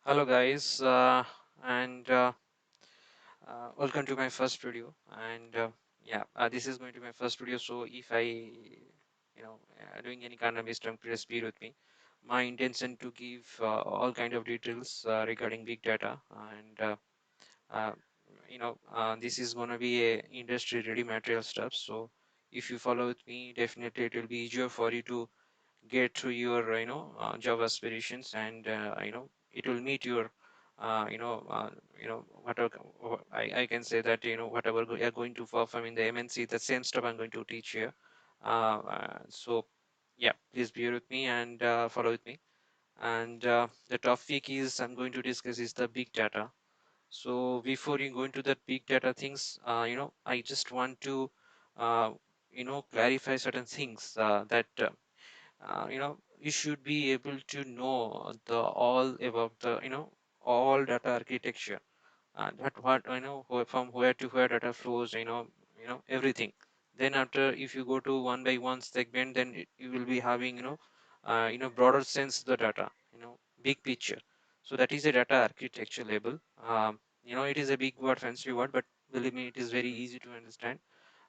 Hello guys, and welcome to my first video. And this is going to be my first video. So if doing any kind of mistake, please bear with me. My intention to give all kind of details regarding big data, and uh, this is going to be a industry ready material stuff. So if you follow with me, definitely it will be easier for you to get to your job aspirations, and it will meet your whatever I can say that whatever you are going to perform in the MNC, the same stuff I'm going to teach here. So yeah, please bear with me and follow with me. And the topic is I'm going to discuss is the big data. So before you go into that big data things, I just want to uh, clarify certain things that you should be able to know the all about the all data architecture, that what from where to where data flows, everything. Then after, if you go to one by one segment, then you will be having broader sense the data, big picture. So that is a data architecture label. It is a big word, fancy word, but believe me, it is very easy to understand.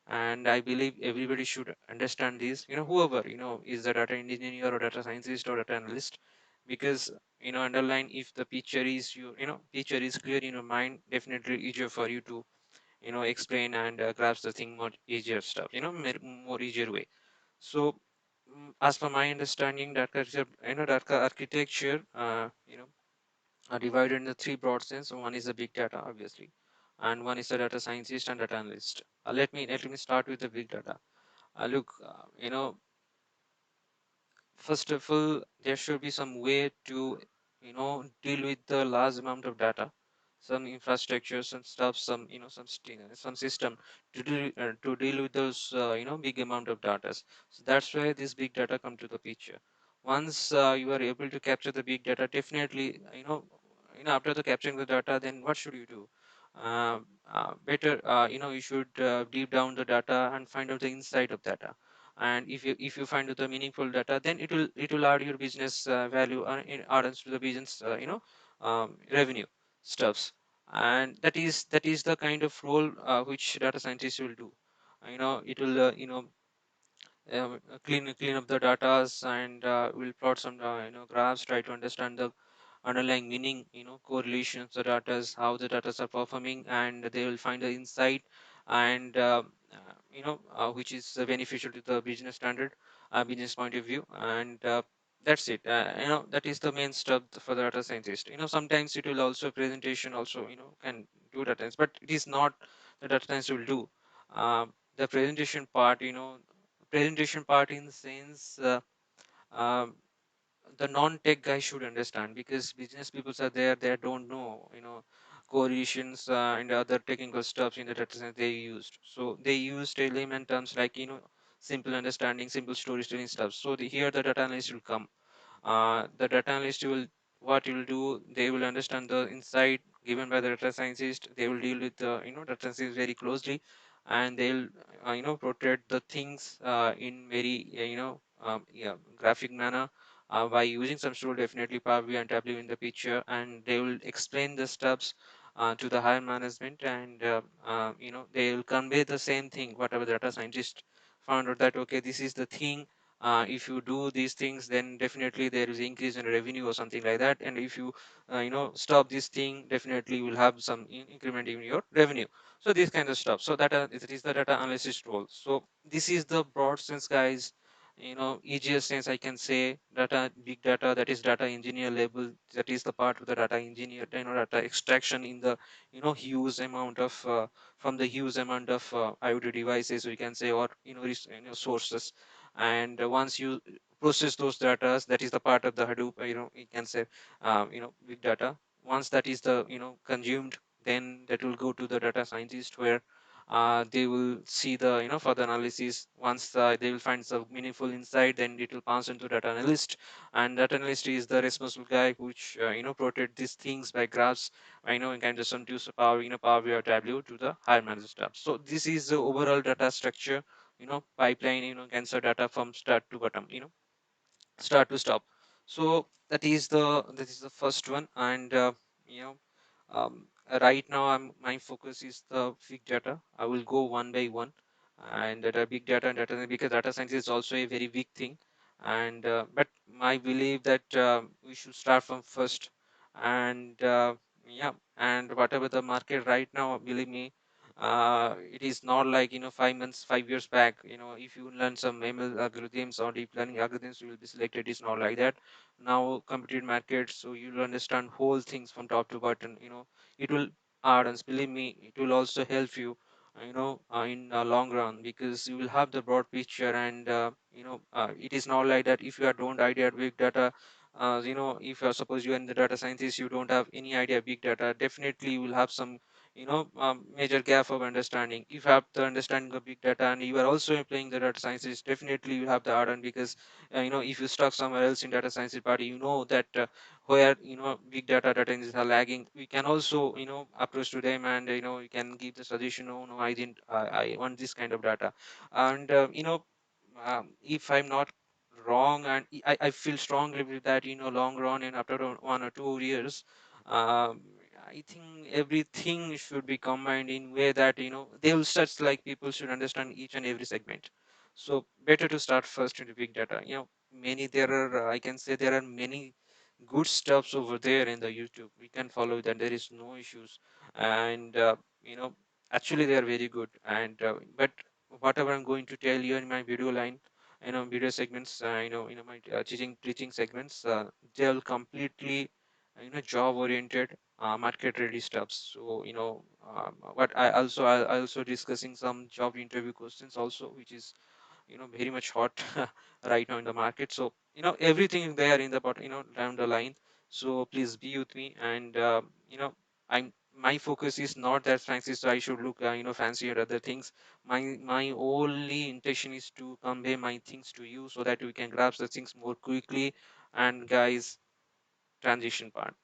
And I believe everybody should understand this, whoever is a data engineer or data scientist or data analyst, because underline, if the picture is picture is clear in your mind, definitely easier for you to explain and grasp the thing more easier stuff, more easier way. So as per my understanding, data architecture are divided into three broad sense. One is the big data, obviously, and one is the data scientist and data analyst. Let me start with the big data. Look, first of all, there should be some way to deal with the large amount of data, some infrastructure, some stuff, some system to deal with those big amount of data. So that's why this big data come to the picture. Once you are able to capture the big data, definitely after the capturing the data, then what should you do? Better, you should deep down the data and find out the insight of data. And if you find the meaningful data, then it will add your business value, and it adds to the business revenue stuffs. And that is the kind of role which data scientists will do. It will clean up the data, and will plot some graphs, try to understand the underlying meaning, correlations, the data, how the data are performing, and they will find the insight, and which is beneficial to the business standard, business point of view. And that's it. That is the main stuff for the data scientist. Sometimes it will also presentation also can do data science, but it is not the data science will do. The presentation part in the sense, um, the non-tech guy should understand, because business people are there, they don't know correlations and other technical stuff in the data science they used. So they used element terms like simple understanding, simple storytelling stuff. So here the data analyst will come. The data analyst will, what you will do, they will understand the insight given by the data scientist. They will deal with the data science very closely, and they'll portray the things in very graphic manner, by using some tool, definitely Power BI and Tableau in the picture, and they will explain the steps to the higher management, and they will convey the same thing whatever the data scientist found out, that okay, this is the thing. If you do these things, then definitely there is increase in revenue or something like that. And if you stop this thing, definitely you will have some increment in your revenue. So this kind of stuff. So that it is the data analysis role. So this is the broad sense, guys. Easiest sense I can say, data, big data, that is data engineer level. That is the part of the data engineer, data extraction in the huge amount of from the huge amount of IoT devices, we can say, or sources. And once you process those data, that is the part of the Hadoop, you can say, big data. Once that is the consumed, then that will go to the data scientist, where they will see the further analysis. Once they will find some meaningful insight, then it will pass into data analyst. And data analyst is the responsible guy which protect these things by graphs, in kind of some tools, Power BI or Tableau, to the higher manager stuff. So this is the overall data structure, pipeline, cancer data from start to bottom, start to stop. So that is the first one. And you know um, right now my focus is the big data. I will go one by one. And data, big data and data, because data science is also a very big thing. And but I believe that we should start from first. And yeah, and whatever the market right now, believe me, it is not like 5 months, 5 years back. If you learn some ML algorithms or deep learning algorithms, you will be selected. It's not like that. Now competitive markets, so you'll understand whole things from top to bottom. It will add, and believe me, it will also help you in long run, because you will have the broad picture. And it is not like that if you are don't idea big data. If you are, suppose you are in the data scientist, you don't have any idea big data, definitely you will have some major gap of understanding. If you have the understanding of big data and you are also playing the data sciences, definitely you have the add-on. Because if you stuck somewhere else in data science party, that where big data engineers are lagging, we can also approach to them, and you can give the suggestion. Oh no, I didn't, I want this kind of data. And if I'm not wrong, and I feel strongly with that, long run, and after 1 or 2 years, um, I think everything should be combined in way that they will such like people should understand each and every segment. So better to start first into big data. Many there are, I can say there are many good stuffs over there in the YouTube. We can follow that. There is no issues. And you know actually they are very good. And but whatever I'm going to tell you in my video line, video segments, my teaching segments, they're completely job oriented, market ready stuffs. So what I also discussing some job interview questions also, which is very much hot right now in the market. So everything is there in the down the line. So please be with me. And I'm my focus is not that fancy, so I should look fancy or other things. My only intention is to convey my things to you, so that we can grasp the things more quickly. And guys, transition part,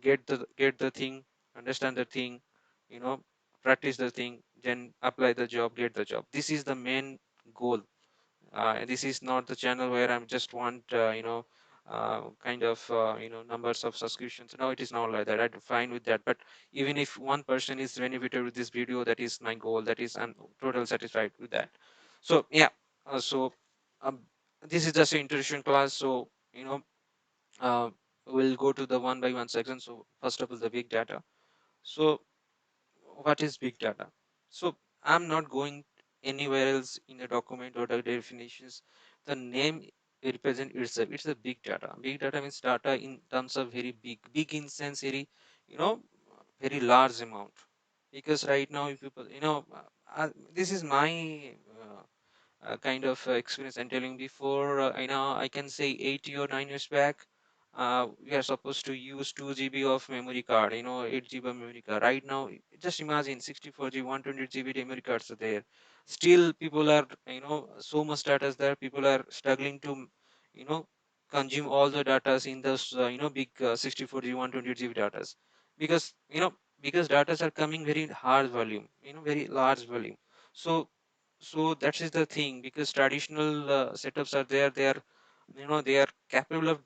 get the thing, understand the thing, you know practice the thing, then apply the job, get the job. This is the main goal. This is not the channel where I'm just want kind of numbers of subscriptions. No, it is not like that. I'm fine with that. But even if one person is benefited with this video, that is my goal. That is, I'm total satisfied with that. So yeah. So um, this is just an introduction class. So uh, we'll go to the one by one section. So first of all, the big data. So what is big data? So I'm not going anywhere else in the document or the definitions. The name represent itself. It's a big data. Big data means data in terms of very big in sense, very you know very large amount. Because right now, if people this is my kind of experience I'm telling. Before I can say 8 or 9 years back, we are supposed to use 2 GB of memory card, 8 GB memory card. Right now, just imagine 64 GB, 128 GB memory cards are there. Still people are, so much data is there, people are struggling to you know consume all the data in those big 64 GB, 128 GB data. Because because data are coming very hard volume, very large volume. So so that is the thing. Because traditional setups are there, they are capable of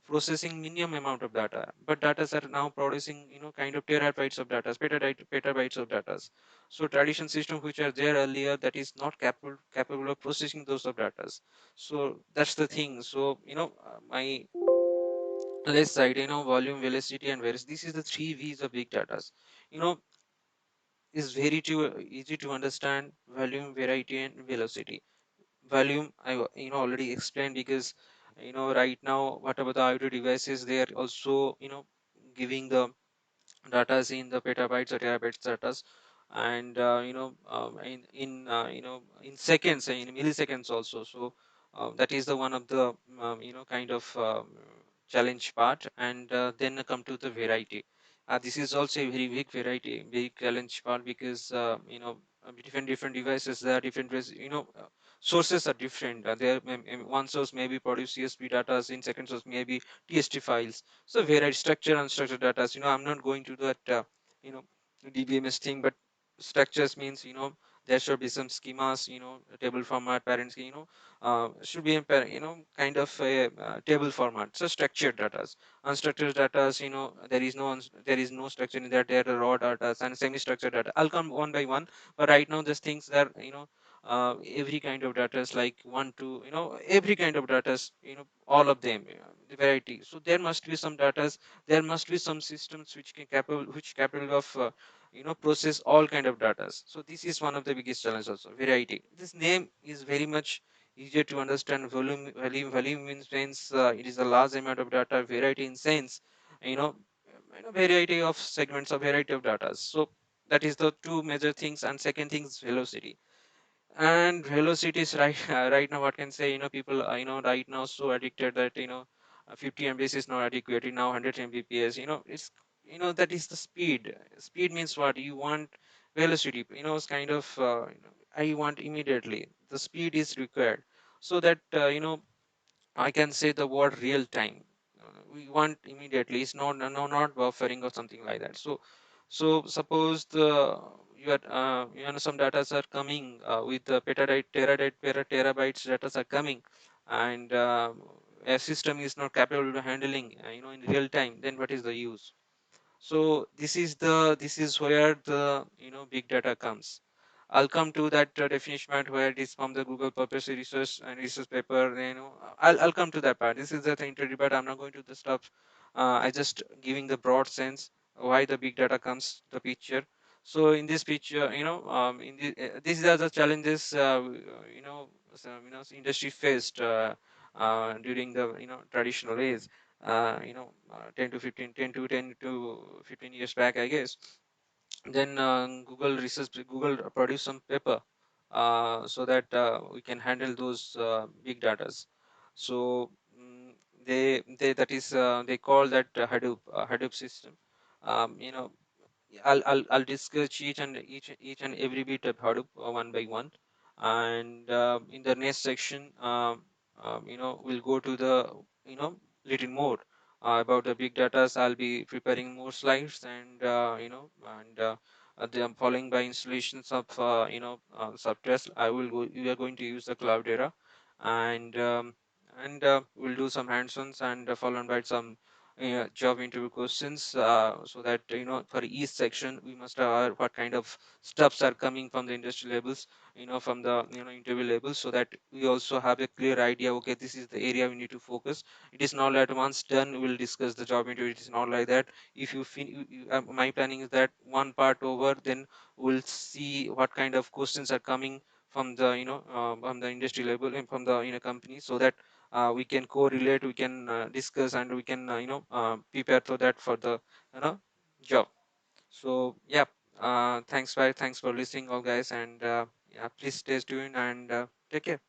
processing minimum amount of data, but data are now producing kind of terabytes of data, petabytes of data. So traditional system which are there earlier, that is not capable of processing those of data. So that's the thing. So my left side, volume, velocity, and variance. This is the three V's of big data. you know is very too easy to understand: volume, variety, and velocity. Volume, already explained. Because right now, whatever the IoT devices, they are also giving the data in the petabytes or terabytes data. And in seconds, in milliseconds also. So that is the one of the kind of challenge part. And then come to the variety. This is also a very big variety, big challenge part. Because different devices, there are different ways, sources are different. One source may be produce CSV data, in second source may be TST files. So variety, structured, unstructured data. I'm not going to that you know DBMS thing. But structures means there should be some schemas, table format, parents, should be in kind of a table format. So structured data, unstructured data, there is no structure in that. There are raw data and semi-structured data. I'll come one by one, but right now these things are, every kind of data is like one to, every kind of data is, all of them, the variety. So there must be some data, there must be some systems which capable of process all kind of data. So this is one of the biggest challenges also, variety. This name is very much easier to understand. Volume means it is a large amount of data. Variety in sense, you know variety of segments, of variety of data. So that is the two major things. And second thing is velocity. And velocity is right right now, what can say, people right now so addicted that 50 mbps is not adequate. Now 100 mbps, it's, that is the speed means what you want. Velocity, it's kind of, I want immediately. The speed is required, so that I can say the word real time. We want immediately. It's not, no, not buffering or something like that. So suppose some data are coming with the petabyte, terabytes data are coming, and a system is not capable of handling in real time. Then what is the use? So this is where the big data comes. I'll come to that definition part where it is from the Google purpose research and research paper. I'll come to that part. This is the introductory part. I'm not going to the stuff. I just giving the broad sense why the big data comes the picture. So in this picture, these are the challenges industry faced during the traditional days. 10 to 15, 10 to 15 years back, I guess. Then Google produced some paper so that we can handle those big datas. So they that is they call that Hadoop system. You know, I'll discuss each and every bit of Hadoop one by one, and in the next section, we'll go to the little more about the big data. I'll be preparing more slides, and I'm following by installations of software. We are going to use the Cloudera, and we'll do some hands-ons, and followed by some job interview questions, so that for each section we must aware what kind of stuffs are coming from the industry labels, from the interview labels, so that we also have a clear idea. Okay, this is the area we need to focus. It is not that once done we'll discuss the job interview. It is not like that. If my planning is that one part over, then we'll see what kind of questions are coming from the from the industry level and from the company, so that we can correlate, we can discuss, and we can prepare for that for the job. So yeah, thanks for listening all guys, and yeah, please stay tuned and take care.